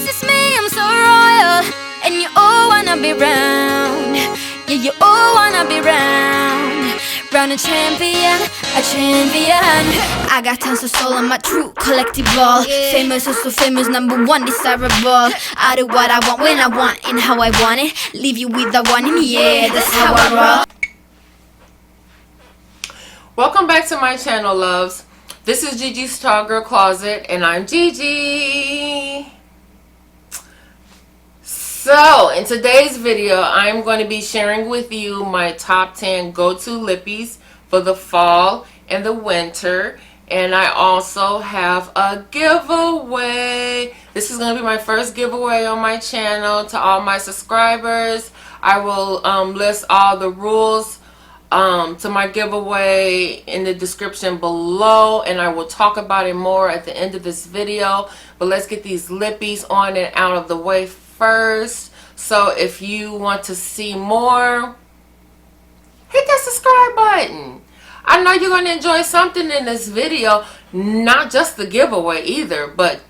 it's me, I'm so royal, and you all wanna be round. Yeah, you all wanna be round. Round a champion, a champion. I got tons of soul on my true collectible. Famous, so famous, #1 desirable. I do what I want, when I want, and how I want it. Leave you with the one, and yeah, that's how I roll. Welcome back to my channel, loves. This is Gigi's Tall Girl Closet, and I'm Gigi. So, in today's video, I'm going to be sharing with you my top 10 go-to lippies for the fall and the winter. And I also have a giveaway. This is going to be my first giveaway on my channel to all my subscribers. I will list all the rules to my giveaway in the description below, and I will talk about it more at the end of this video. But let's get these lippies on and out of the way first. So if you want to see more, hit that subscribe button. I know you're going to enjoy something in this video, not just the giveaway either, but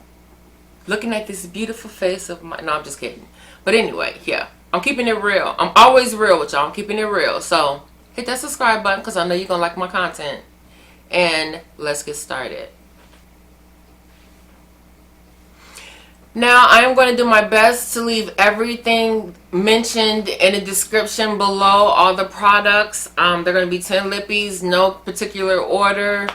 looking at this beautiful face of mine. No, I'm just kidding. But anyway, yeah, I'm keeping it real. I'm always real with y'all. I'm keeping it real. So hit that subscribe button because I know you're going to like my content. And let's get started. Now, I am going to do my best to leave everything mentioned in the description below, all the products. They're going to be 10 lippies, no particular order.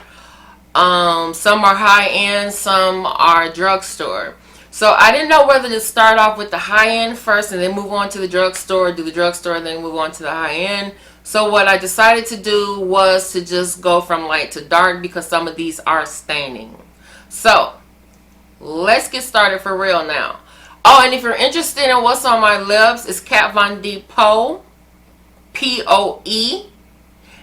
Some are high-end, some are drugstore. So I didn't know whether to start off with the high-end first and then move on to the drugstore, do the drugstore, and then move on to the high-end. So what I decided to do was to just go from light to dark because some of these are staining. So let's get started for real now. Oh, and if you're interested in what's on my lips, it's Kat Von D Poe, P-O-E.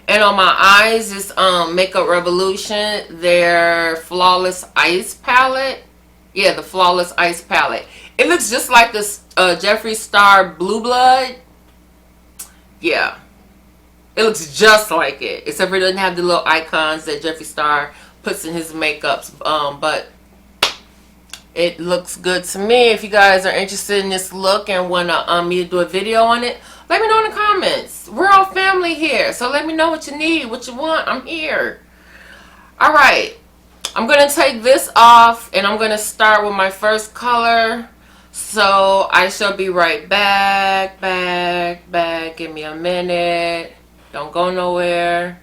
And on my eyes, it's Makeup Revolution, their Flawless Ice Palette. Yeah, the Flawless Ice Palette. It looks just like this Jeffree Star Blue Blood. Yeah. It looks just like it. Except for it doesn't have the little icons that Jeffree Star puts in his makeups. But it looks good to me. If you guys are interested in this look and want me to do a video on it, let me know in the comments. We're all family here. So let me know what you need, what you want. I'm here. Alright. I'm going to take this off and I'm going to start with my first color. So I shall be right back. Give me a minute. Don't go nowhere.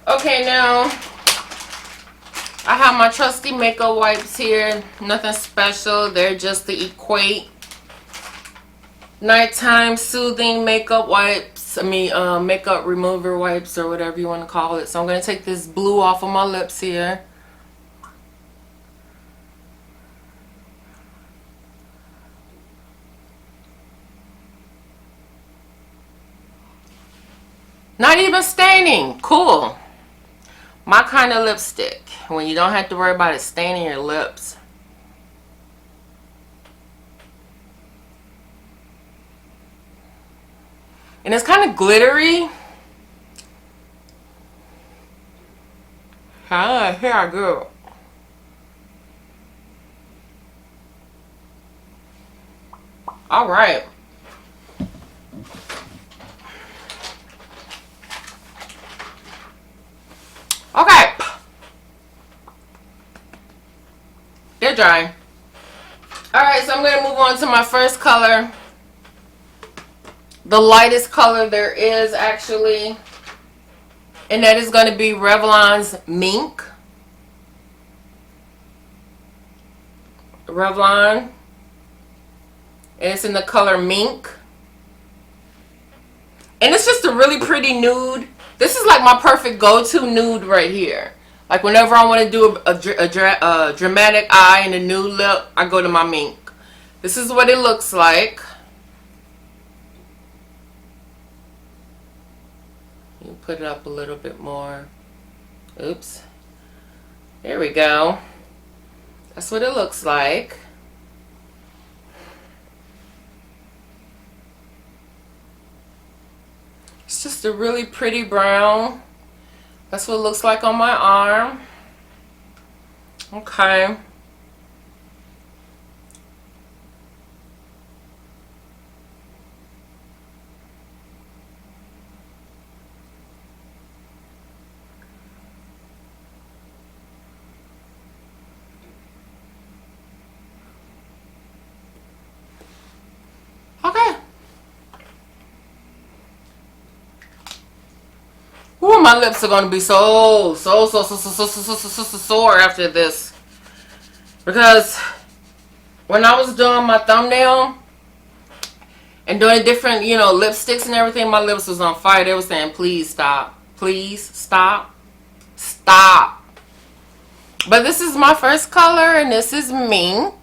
Okay, now I have my trusty makeup wipes here. Nothing special. They're just the Equate nighttime soothing makeup wipes. I mean, makeup remover wipes or whatever you want to call it. So I'm going to take this blue off of my lips here. Not even staining. Cool. My kind of lipstick. When you don't have to worry about it staining your lips. And it's kind of glittery. Here I go. All right. Okay. They're dry. Alright, so I'm going to move on to my first color. The lightest color there is, actually. And that is going to be Revlon's Mink. Revlon. And it's in the color Mink. And it's just a really pretty nude. This is like my perfect go-to nude right here. Like whenever I want to do a dramatic eye and a nude lip, I go to my Mink. This is what it looks like. You put it up a little bit more. Oops. There we go. That's what it looks like. It's just a really pretty brown. That's what it looks like on my arm. Okay. Okay. Ooh, my lips are gonna be so sore after this, because when I was doing my thumbnail and doing different, you know, lipsticks and everything, my lips was on fire. They were saying, please stop, please stop, stop. But this is my first color, and this is Mink.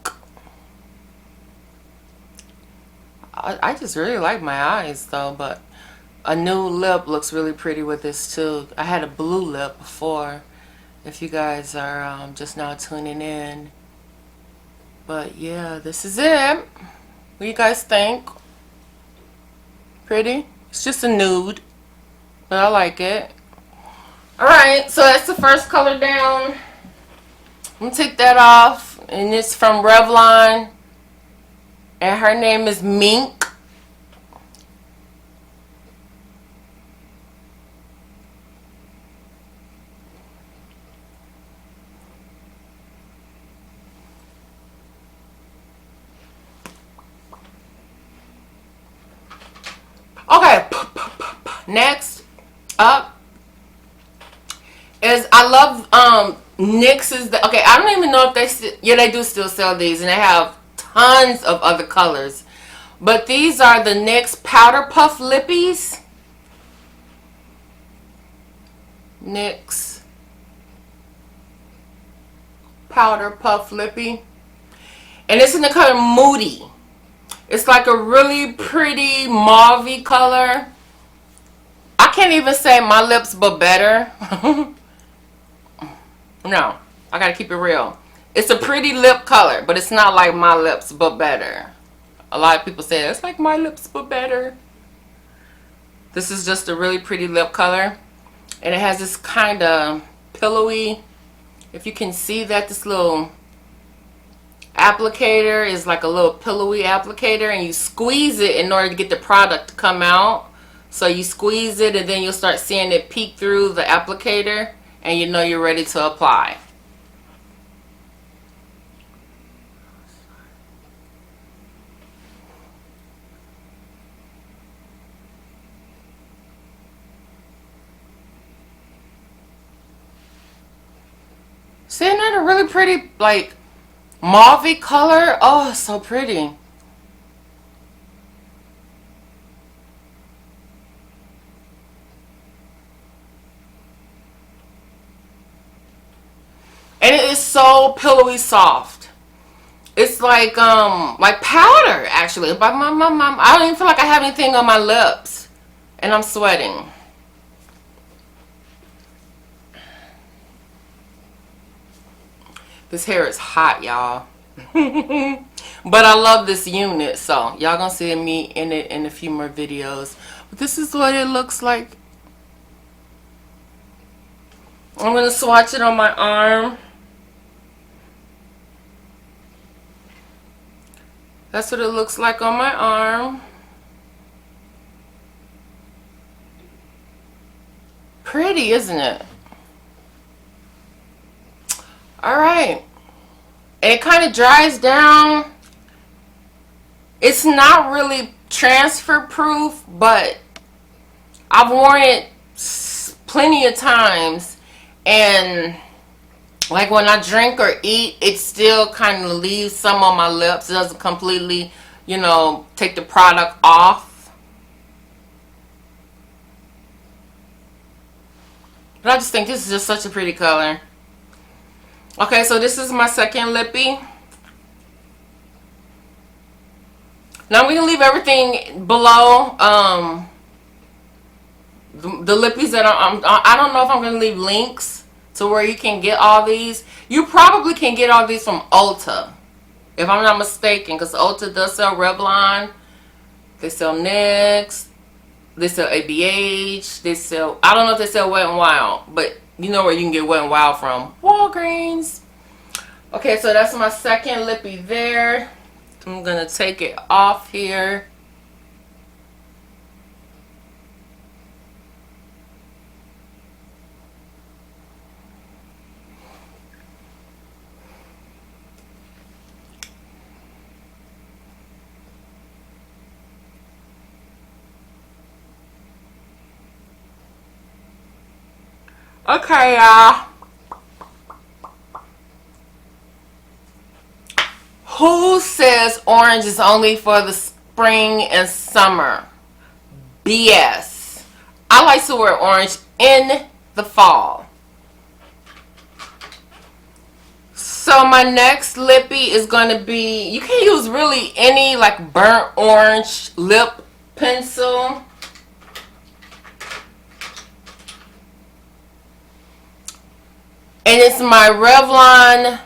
I just really like my eyes though, but a new lip looks really pretty with this too. I had a blue lip before, if you guys are just now tuning in. But yeah, this is it. What do you guys think? Pretty? It's just a nude, but I like it. Alright, so that's the first color down. I'm gonna take that off, and it's from Revlon, and her name is Mink. Okay, next up is, I love NYX's. Okay, I don't even know if they yeah, they do still sell these, and they have tons of other colors. But these are the NYX Powder Puff Lippies. NYX Powder Puff Lippie, and it's in the color Moody. It's like a really pretty mauvey color. I can't even say my lips but better. No, I gotta keep it real. It's a pretty lip color, but it's not like my lips but better. A lot of people say it's like my lips but better. This is just a really pretty lip color, and it has this kind of pillowy, if you can see that, this little applicator is like a little pillowy applicator, and you squeeze it in order to get the product to come out. So you squeeze it, and then you'll start seeing it peek through the applicator, and you know you're ready to apply. See, isn't that a really pretty, like, mauvey color? Oh, it's so pretty. And it is so pillowy soft. It's like powder, actually. But I don't even feel like I have anything on my lips, and I'm sweating. This hair is hot, y'all. But I love this unit, so y'all gonna see me in it in a few more videos. But this is what it looks like. I'm gonna swatch it on my arm. That's what it looks like on my arm. Pretty, isn't it? Alright. It kind of dries down. It's not really transfer proof, but I've worn it plenty of times, and like when I drink or eat, it still kind of leaves some on my lips. It doesn't completely, you know, take the product off. But I just think this is just such a pretty color. Okay, so this is my second lippie. Now I'm going to leave everything below. The lippies that I don't know if I'm going to leave links to where you can get all these. You probably can get all these from Ulta, if I'm not mistaken, because Ulta does sell Revlon. They sell NYX. They sell ABH. They sell, I don't know if they sell Wet n Wild, but you know where you can get Wet n Wild from. Walgreens. Okay, so that's my second lippy there. I'm gonna take it off here. Okay, y'all. Who says orange is only for the spring and summer? BS. I like to wear orange in the fall. So my next lippy is going to be, you can use really any like burnt orange lip pencil. And it's my Revlon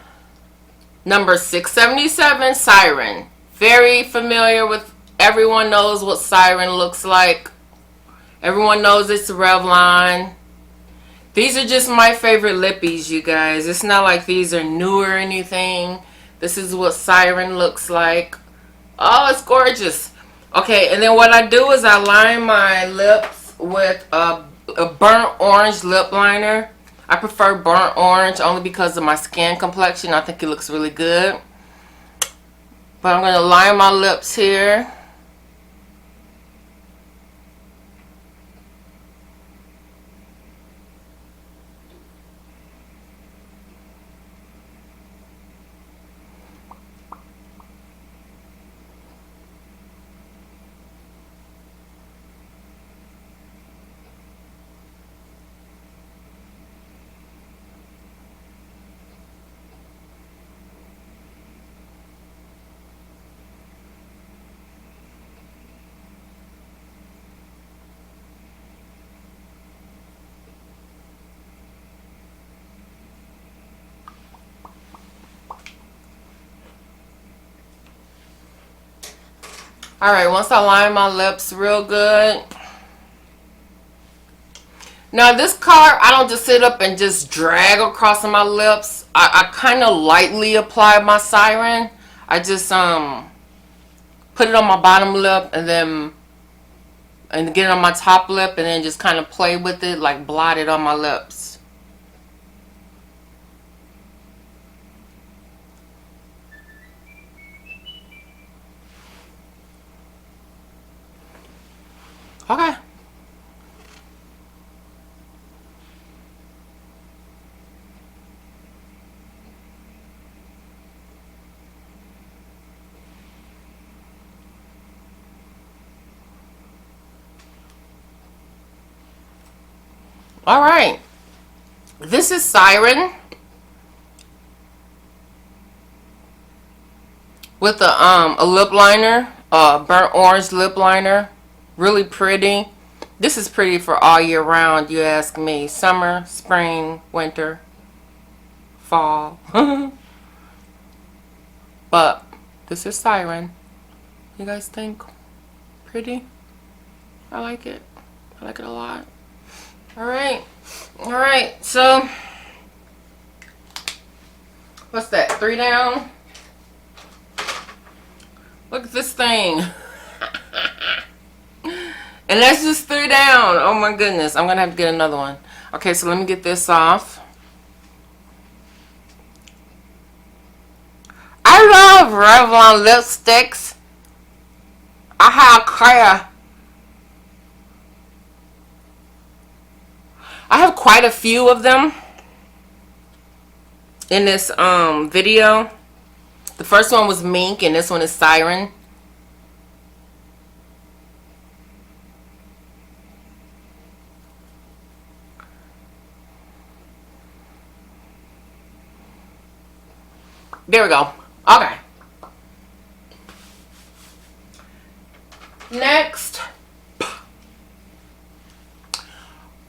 number 677 Siren. Very familiar with, everyone knows what Siren looks like. Everyone knows it's Revlon. These are just my favorite lippies, you guys. It's not like these are new or anything. This is what Siren looks like. Oh, it's gorgeous. Okay, and then what I do is I line my lips with a burnt orange lip liner. I prefer burnt orange only because of my skin complexion. I think it looks really good. But I'm going to line my lips here. Alright, once I line my lips real good. Now this card, I don't just sit up and just drag across my lips. I kind of lightly apply my Siren. I just put it on my bottom lip and then get it on my top lip and then just kind of play with it, like blot it on my lips. Okay. All right. This is Siren with a lip liner, burnt orange lip liner. Really pretty. This is pretty for all year round, you ask me. Summer, spring, winter, fall. But this is Siren. You guys think pretty? I like it. I like it a lot. Alright. Alright, so what's that? 3 down? Look at this thing. And that's just 3 down. Oh my goodness. I'm going to have to get another one. Okay, so let me get this off. I love Revlon lipsticks. I have quite a few of them in this video. The first one was Mink and this one is Siren. There we go. Okay. Next,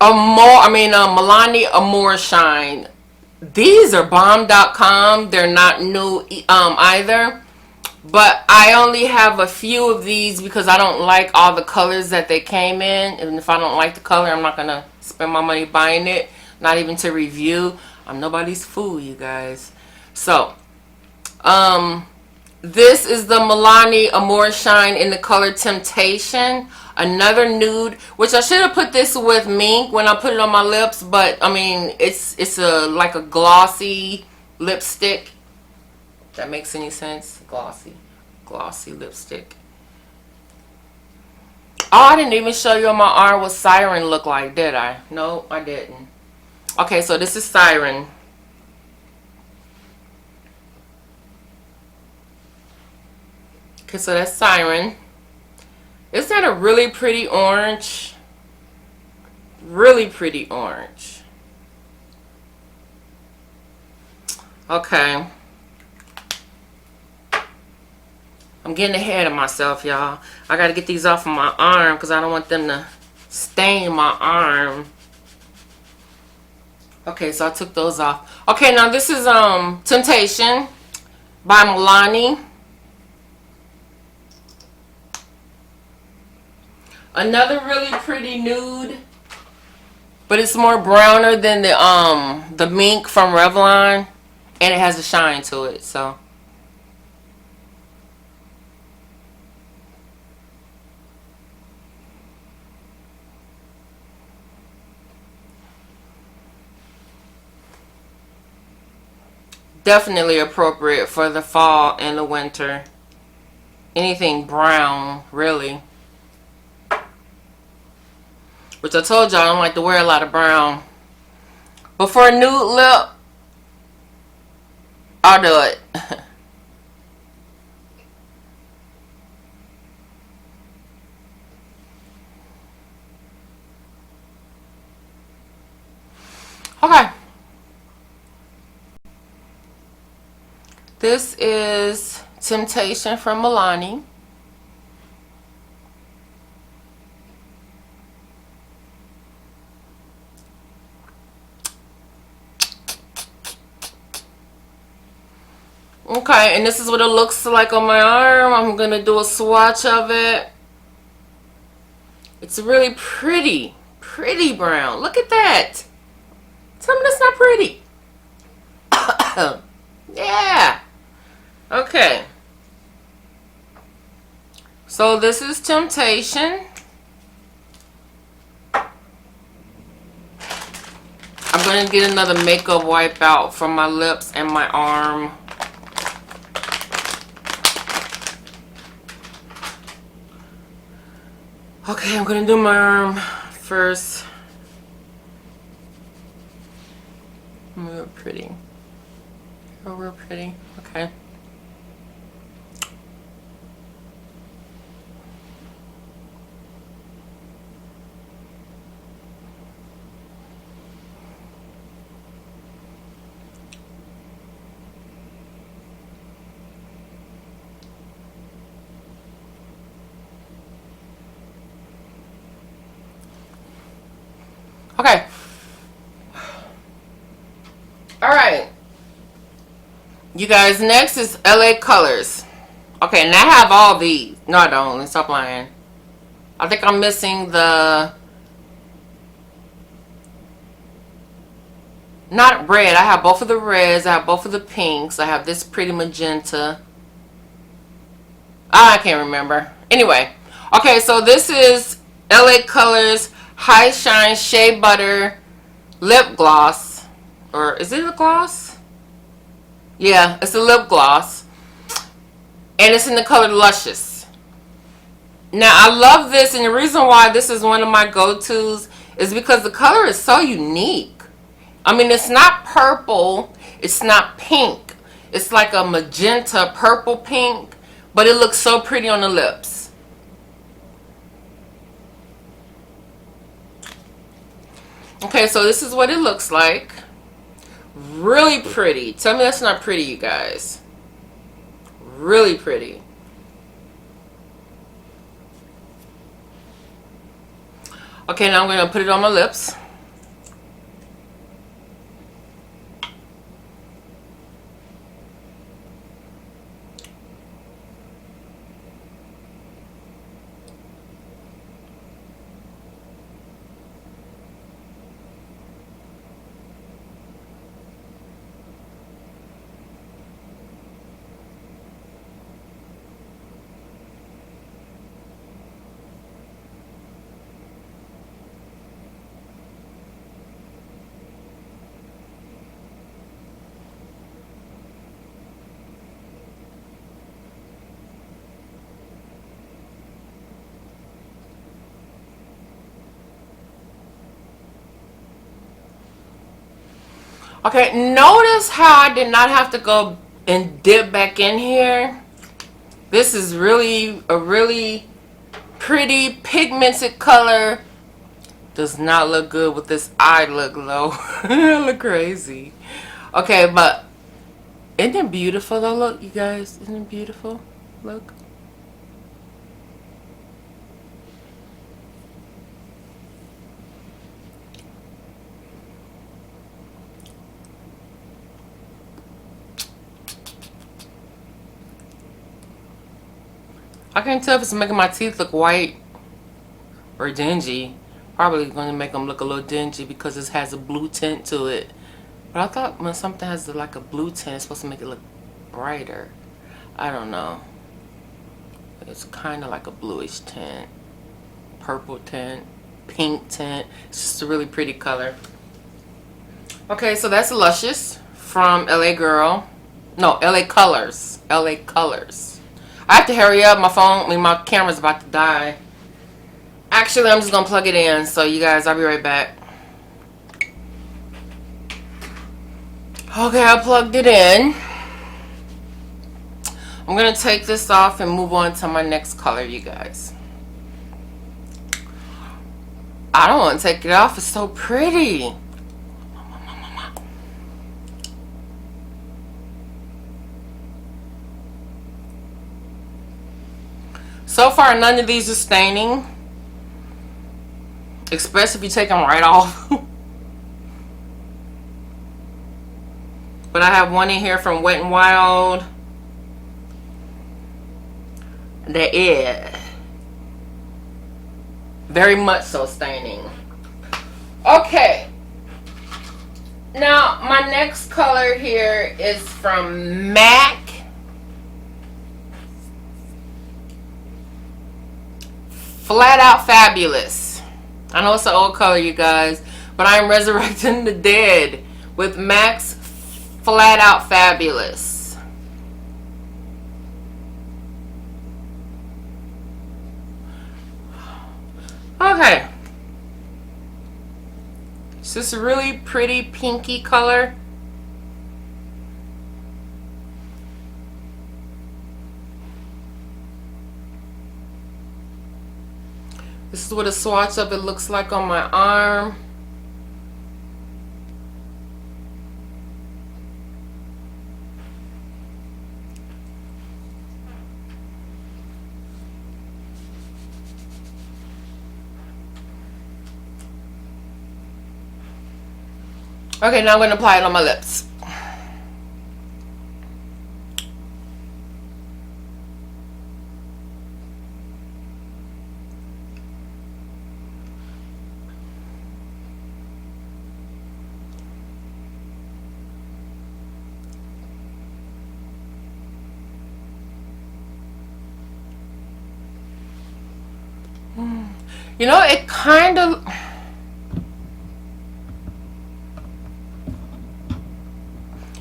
Milani AMORE Shine. These are bomb.com. They're not new either. But I only have a few of these because I don't like all the colors that they came in. And if I don't like the color, I'm not going to spend my money buying it. Not even to review. I'm nobody's fool, you guys. So, This is the Milani Amore Shine in the color Temptation. Another nude, which I should have put this with Mink when I put it on my lips, but I mean it's a like a glossy lipstick. If that makes any sense? Glossy lipstick. Oh, I didn't even show you on my arm what Siren looked like, did I? No, I didn't. Okay, so this is Siren. Okay, so that's Siren. Isn't that a really pretty orange? Really pretty orange. Okay. I'm getting ahead of myself, y'all. I gotta get these off of my arm because I don't want them to stain my arm. Okay, so I took those off. Okay, now this is Temptation by Milani. Another really pretty nude, but it's more browner than the Mink from Revlon, and it has a shine to it. So definitely appropriate for the fall and the winter. Anything brown, really. Which I told y'all I don't like to wear a lot of brown. But for a nude lip, I'll do it. Okay. This is Temptation from Milani. Okay, and this is what it looks like on my arm. I'm going to do a swatch of it. It's really pretty. Pretty brown. Look at that. Tell me that's not pretty. Yeah. Okay. So this is Temptation. I'm going to get another makeup wipe out from my lips and my arm. Okay, I'm going to do my arm first. Real pretty. Oh, real pretty. Okay. Okay. Alright. You guys, next is LA Colors. Okay, and I have all these. No, I don't. Let's stop lying. I think I'm missing the... Not red. I have both of the reds. I have both of the pinks. I have this pretty magenta. I can't remember. Anyway. Okay, so this is LA Colors High Shine Shea Butter Lip Gloss. Or is it a gloss? Yeah, it's a lip gloss. And it's in the color Luscious. Now, I love this. And the reason why this is one of my go-tos is because the color is so unique. I mean, it's not purple. It's not pink. It's like a magenta purple pink. But it looks so pretty on the lips. Okay, so this is what it looks like. Really pretty. Tell me that's not pretty, you guys. Really pretty. Okay, now I'm going to put it on my lips. Okay, notice how I did not have to go and dip back in here. This is really a really pretty pigmented color. Does not look good with this eye look low. I look crazy. Okay, but isn't it beautiful though? Look, you guys, isn't it beautiful? Look. I can't tell if it's making my teeth look white or dingy. Probably going to make them look a little dingy because this has a blue tint to it. But I thought when something has like a blue tint, it's supposed to make it look brighter. I don't know. It's kind of like a bluish tint, purple tint, pink tint. It's just a really pretty color. Okay, so that's Luscious from LA Girl. No, LA Colors. LA Colors. I have to hurry up. My phone, I mean, my camera's about to die. Actually, I'm just going to plug it in. So, you guys, I'll be right back. Okay, I plugged it in. I'm going to take this off and move on to my next color, you guys. I don't want to take it off. It's so pretty. So far, none of these are staining. Especially if you take them right off. But I have one in here from Wet n Wild. That is very much so staining. Okay. Now, my next color here is from MAC. Flat Out Fabulous. I know it's an old color, you guys, but I am resurrecting the dead with MAC's Flat Out Fabulous. Okay. It's just a really pretty pinky color. This is what a swatch of it looks like on my arm. Okay, now I'm going to apply it on my lips. You know, it kind of...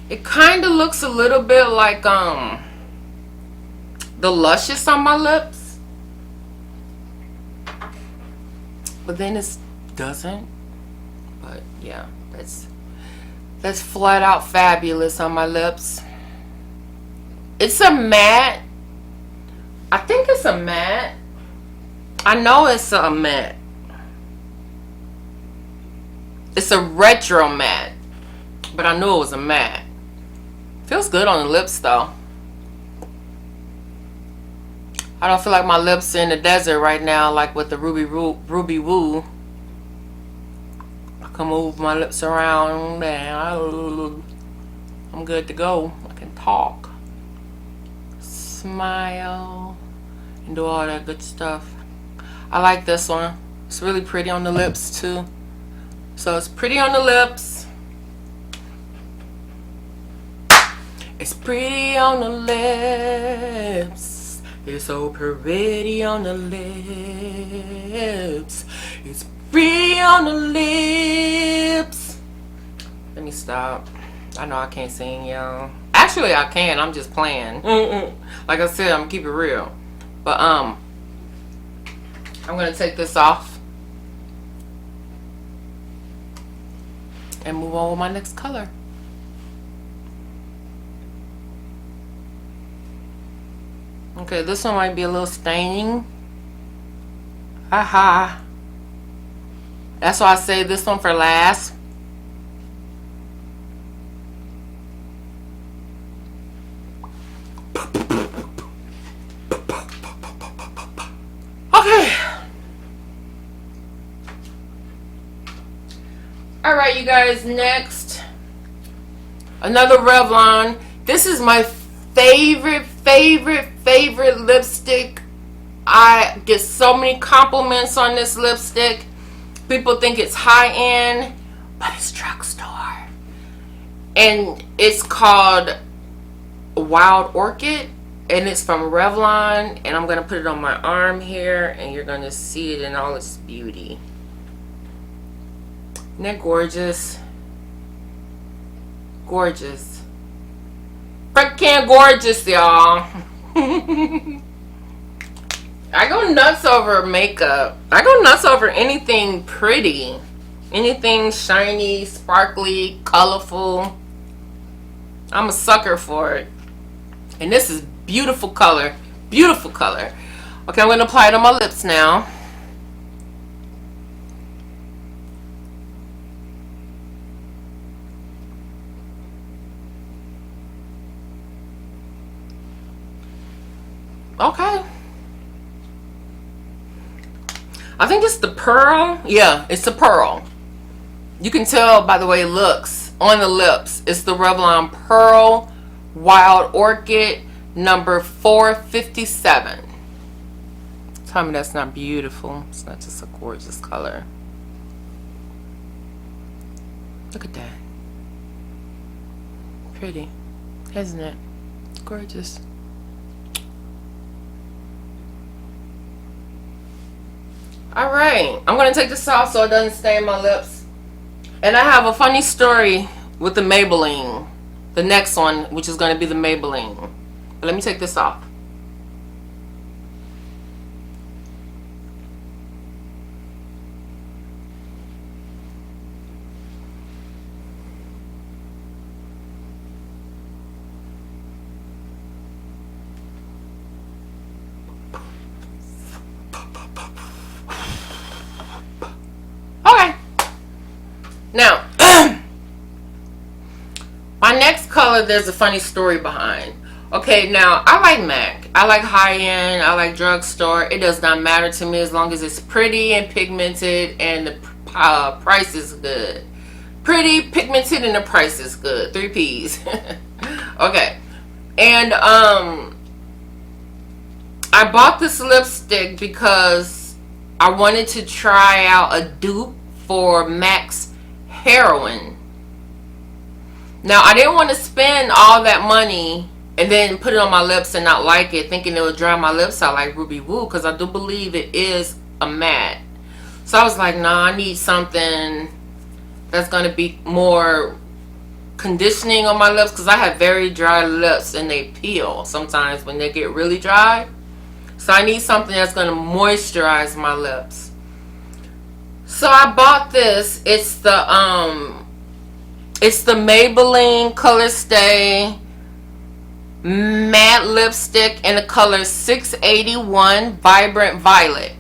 It kind of looks a little bit like the Luscious on my lips. But then it doesn't. But yeah, that's Flat Out Fabulous on my lips. It's a matte. I think it's a matte. I know it's a matte. It's a retro matte. But I knew it was a matte. Feels good on the lips though. I don't feel like my lips are in the desert right now, like with the Ruby Woo. I can move my lips around and I'm good to go. I can talk, smile, and do all that good stuff. I like this one. It's really pretty on the lips too. So it's pretty on the lips. It's pretty on the lips. It's so pretty on the lips. It's pretty on the lips. Let me stop. I know I can't sing, y'all. Actually, I can. I'm just playing. Like I said, I'm gonna keep it real. But I'm gonna take this off and move on with my next color. Okay, this one might be a little staining. Haha. That's why I saved this one for last. Okay. Alright, you guys, next. Another Revlon. This is my favorite lipstick. I get so many compliments on this lipstick. People think it's high-end, but it's drugstore. And it's called Wild Orchid. And it's from Revlon. And I'm going to put it on my arm here. And you're going to see it in all its beauty. Isn't that gorgeous? Gorgeous. Freaking gorgeous, y'all. I go nuts over makeup. I go nuts over anything pretty. Anything shiny, sparkly, colorful. I'm a sucker for it. And this is beautiful color. Beautiful color. Okay, I'm going to apply it on my lips now. Okay. I think it's the pearl. Yeah, it's the pearl. You can tell by the way it looks on the lips. It's the Revlon Pearl Wild Orchid number 457. Tell me that's not beautiful. It's not just a gorgeous color. Look at that. Pretty, isn't it? Gorgeous. Alright, I'm going to take this off so it doesn't stain my lips. And I have a funny story with the Maybelline. The next one, which is going to be the Maybelline. But let me take this off. Now, my next color, there's a funny story behind. Okay, now, I like MAC. I like high-end. I like drugstore. It does not matter to me as long as it's pretty and pigmented and the price is good. Pretty, pigmented, and the price is good. 3 P's. Okay. And, I bought this lipstick because I wanted to try out a dupe for MAC's Heroin. Now, I didn't want to spend all that money and then put it on my lips and not like it, thinking it would dry my lips out like Ruby Woo, because I do believe it is a matte. So I was like, nah, I need something that's going to be more conditioning on my lips, because I have very dry lips and they peel sometimes when they get really dry. So I need something that's going to moisturize my lips. So I bought this. It's the Maybelline Color Stay matte lipstick in the color 681 Vibrant Violet.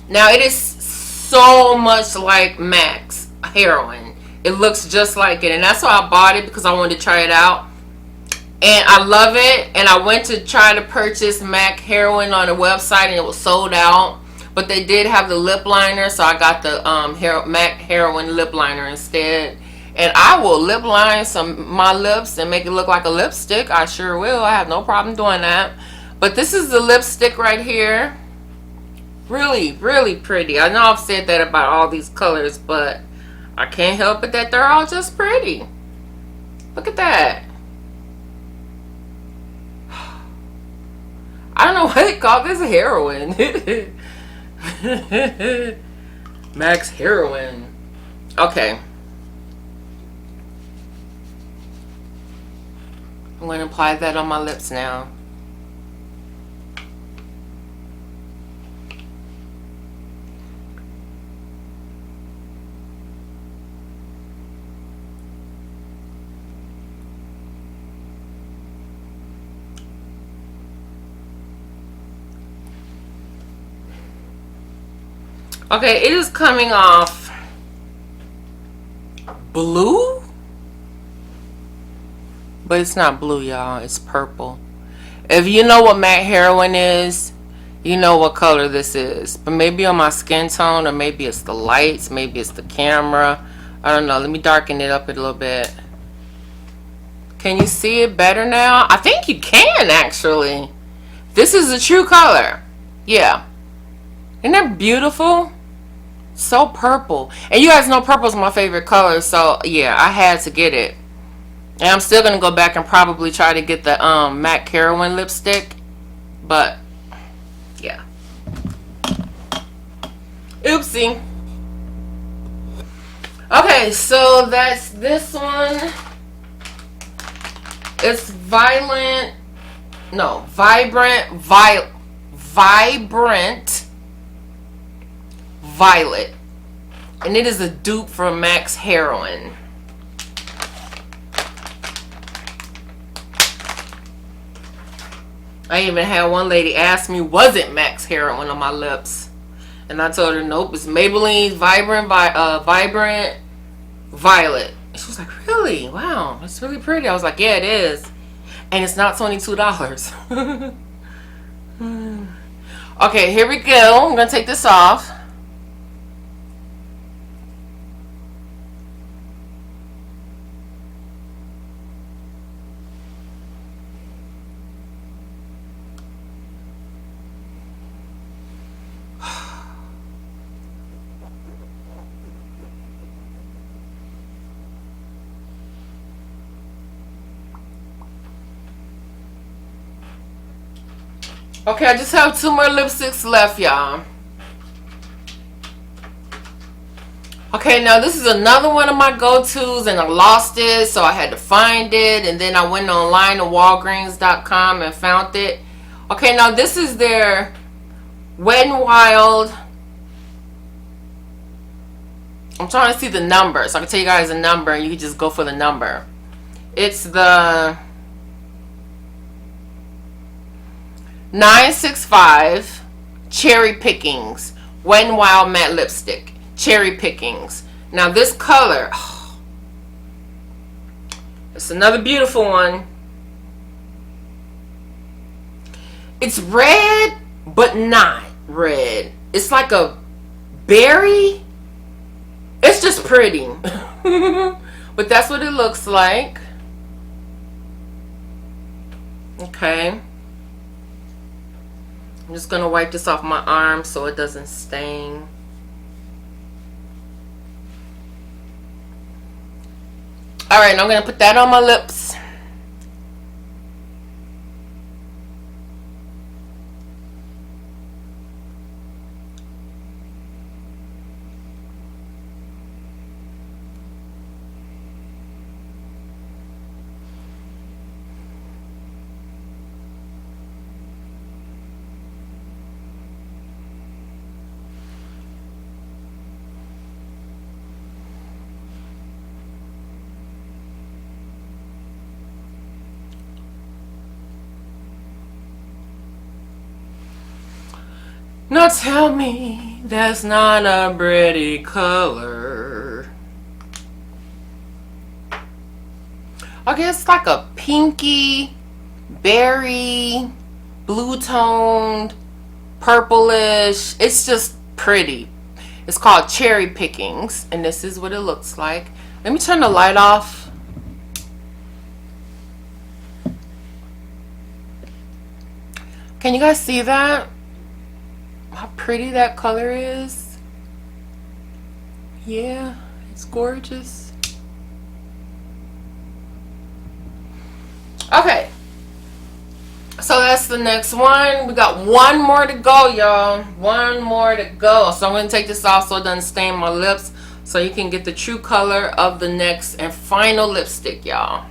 Now it is so much like MAC's Heroin. It looks just like it, and that's why I bought it, because I wanted to try it out. And I love it. And I went to try to purchase MAC Heroin on the website and it was sold out. But they did have the lip liner, so I got the MAC Heroin lip liner instead. And I will lip line my lips and make it look like a lipstick. I sure will. I have no problem doing that. But this is the lipstick right here. Really, really pretty. I know I've said that about all these colors, but I can't help it that they're all just pretty. Look at that. I don't know why they call this Heroin. MAC's Heroin. Okay. I'm going to apply that on my lips now. Okay, it is coming off blue, but it's not blue, y'all. It's purple. If you know what matte heroin is, you know what color this is. But maybe on my skin tone, or maybe it's the lights, maybe it's the camera. I don't know. Let me darken it up a little bit. Can you see it better now? I think you can, actually. This is the true color. Yeah. Isn't that beautiful? So purple. And you guys know purple is my favorite color, so yeah, I had to get it. And I'm still going to go back and probably try to get the MAC Heroin lipstick. But, yeah. Oopsie. Okay, so that's this one. It's Vibrant Violet. And it is a dupe from MAC's Heroin. I even had one lady ask me, was it MAC's Heroin on my lips? And I told her, nope, it's Maybelline Vibrant Violet. And she was like, really? Wow, that's really pretty. I was like, yeah, it is. And it's not $22. Okay, here we go. I'm going to take this off. Okay, I just have 2 more lipsticks left, y'all. Okay, now this is another one of my go-tos, and I lost it, so I had to find it, and then I went online to Walgreens.com and found it. Okay, now this is their Wet n Wild. I'm trying to see the number, so I can tell you guys the number, and you can just go for the number. It's the 965 Cherry Pickings Wet n Wild Matte Lipstick. Cherry Pickings. Now this color, oh, it's another beautiful one. It's red, but not red. It's like a berry. It's just pretty. But that's what it looks like. Okay. I'm just going to wipe this off my arm so it doesn't stain. Alright, now I'm going to put that on my lips. Now tell me that's not a pretty color. Okay, it's like a pinky, berry, blue toned, purplish. It's just pretty. It's called Cherry Pickings, and this is what it looks like. Let me turn the light off. Can you guys see that? How pretty that color is. Yeah, it's gorgeous. Okay, so that's the next one. We got one more to go, y'all. One more to go. So I'm going to take this off so it doesn't stain my lips, so you can get the true color of the next and final lipstick, y'all.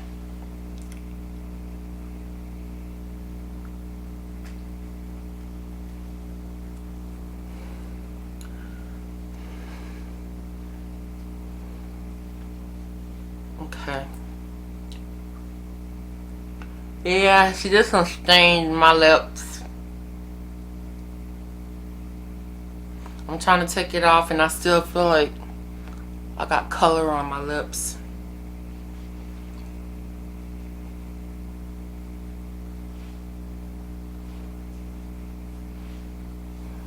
Okay. Yeah, she just stained my lips. I'm trying to take it off and I still feel like I got color on my lips.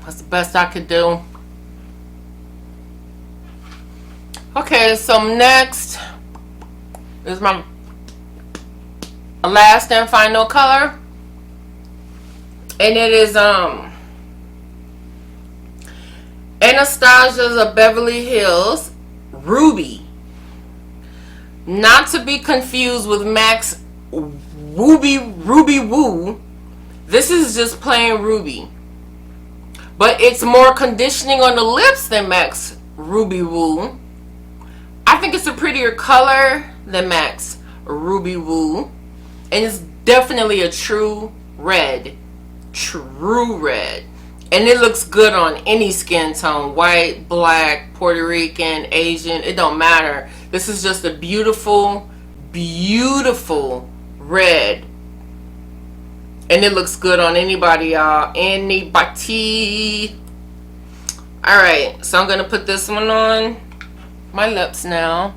That's the best I could do. Okay, so next is my last and final color. And it is Anastasia's of Beverly Hills Ruby. Not to be confused with MAC's Ruby Woo. This is just plain Ruby. But it's more conditioning on the lips than MAC's Ruby Woo. I think it's a prettier color than MAC's Ruby Woo. And it's definitely a true red. True red. And it looks good on any skin tone. White, black, Puerto Rican, Asian. It don't matter. This is just a beautiful, beautiful red. And it looks good on anybody, y'all. Anybody. Alright, so I'm going to put this one on my lips now.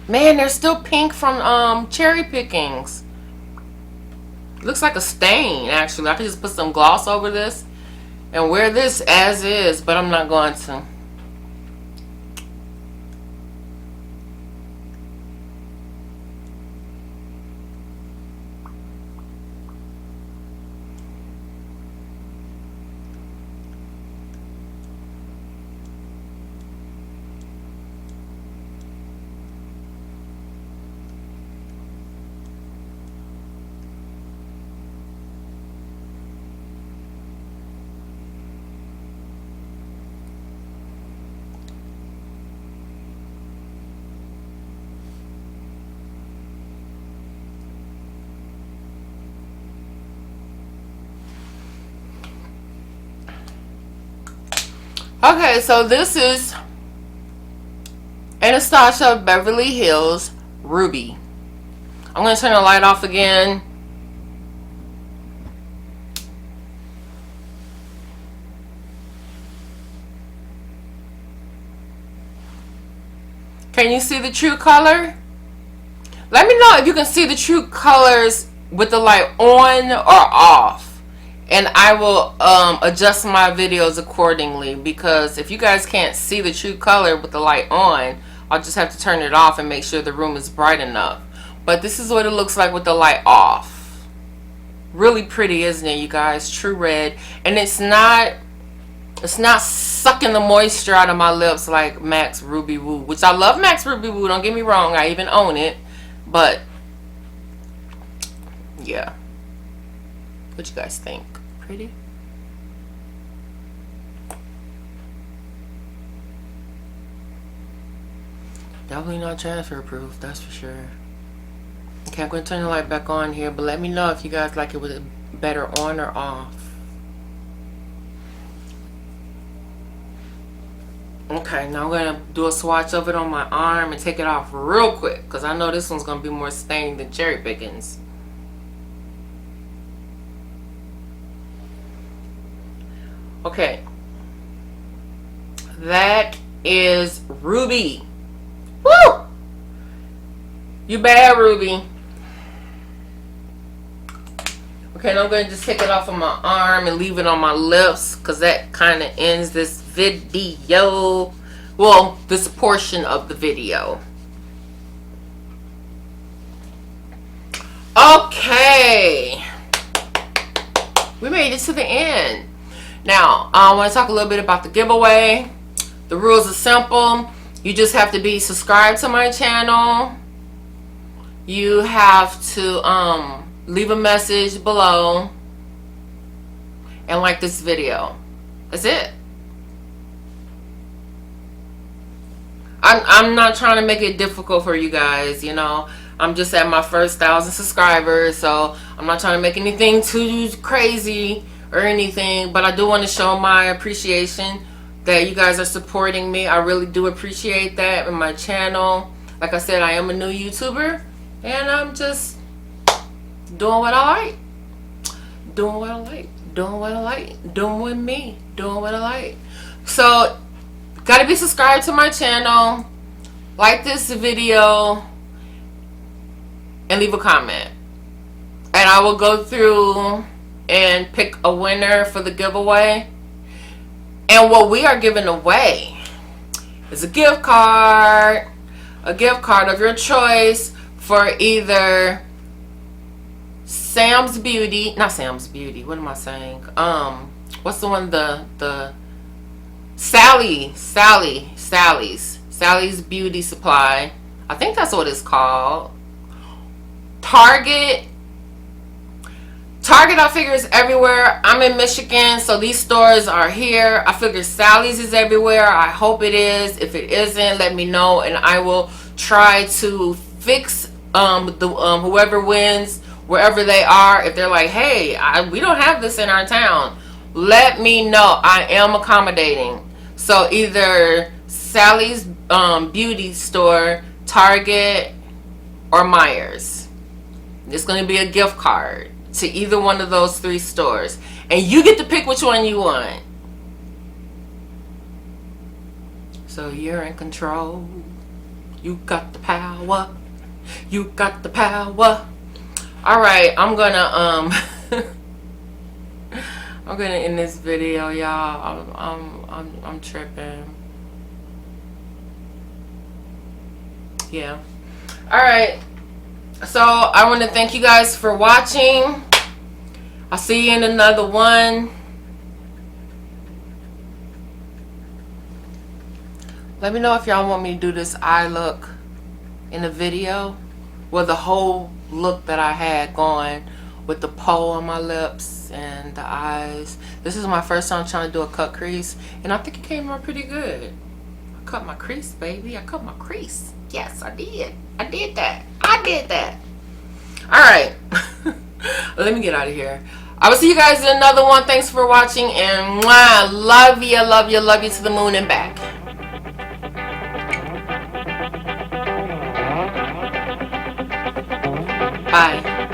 Man, they're still pink from cherry pickings. Looks like a stain, actually. I could just put some gloss over this and wear this as is, but I'm not going to. Okay, so this is Anastasia Beverly Hills Ruby. I'm going to turn the light off again. Can you see the true color? Let me know if you can see the true colors with the light on or off. And I will adjust my videos accordingly, because if you guys can't see the true color with the light on, I'll just have to turn it off and make sure the room is bright enough. But this is what it looks like with the light off. Really pretty, isn't it, you guys? True red. And it's not sucking the moisture out of my lips like MAC's Ruby Woo, which I love MAC's Ruby Woo, don't get me wrong, I even own it. But yeah. What you guys think? Pretty? Definitely not transfer proof, that's for sure. Okay, I'm going to turn the light back on here, but let me know if you guys like it with it better on or off. Okay, now I'm going to do a swatch of it on my arm and take it off real quick, because I know this one's going to be more staining than cherry pickings. Okay, that is Ruby. Woo! You bad, Ruby. Okay, now I'm going to just take it off of my arm and leave it on my lips, because that kind of ends this video. Well, this portion of the video. Okay. We made it to the end. Now, I want to talk a little bit about the giveaway. The rules are simple. You just have to be subscribed to my channel. You have to leave a message below and like this video. That's it. I'm not trying to make it difficult for you guys, you know. I'm just at my first 1,000 subscribers, so I'm not trying to make anything too crazy or anything, but I do want to show my appreciation that you guys are supporting me. I really do appreciate that in my channel. Like I said, I am a new YouTuber, and I'm just doing what I like. Doing what I like. Doing what I like. Doing me. Doing what I like. So, gotta be subscribed to my channel, like this video, and leave a comment. And I will go through and pick a winner for the giveaway. And what we are giving away is a gift card of your choice for either Sam's Beauty, not Sam's Beauty, what am I saying? What's the one, the Sally's Beauty Supply. I think that's what it's called. Target, I figure, is everywhere. I'm in Michigan, so these stores are here. I figure Sally's is everywhere. I hope it is. If it isn't, let me know, and I will try to fix whoever wins wherever they are. If they're like, hey, we don't have this in our town, let me know. I am accommodating. So either Sally's beauty store, Target, or Myers. It's going to be a gift card to either one of those 3 stores, and you get to pick which one you want. So you're in control. You got the power. You got the power. All right, I'm gonna I'm gonna end this video, y'all. I'm tripping. Yeah. All right. So I want to thank you guys for watching. I'll see you in another one. Let me know if y'all want me to do this eye look in a video, with the whole look that I had going with the pole on my lips and the eyes. This is my first time trying to do a cut crease, and I think it came out pretty good. I cut my crease, baby. I cut my crease. Yes, I did. I did that. All right. Let me get out of here. I will see you guys in another one. Thanks for watching, and mwah, love you to the moon and back. Bye.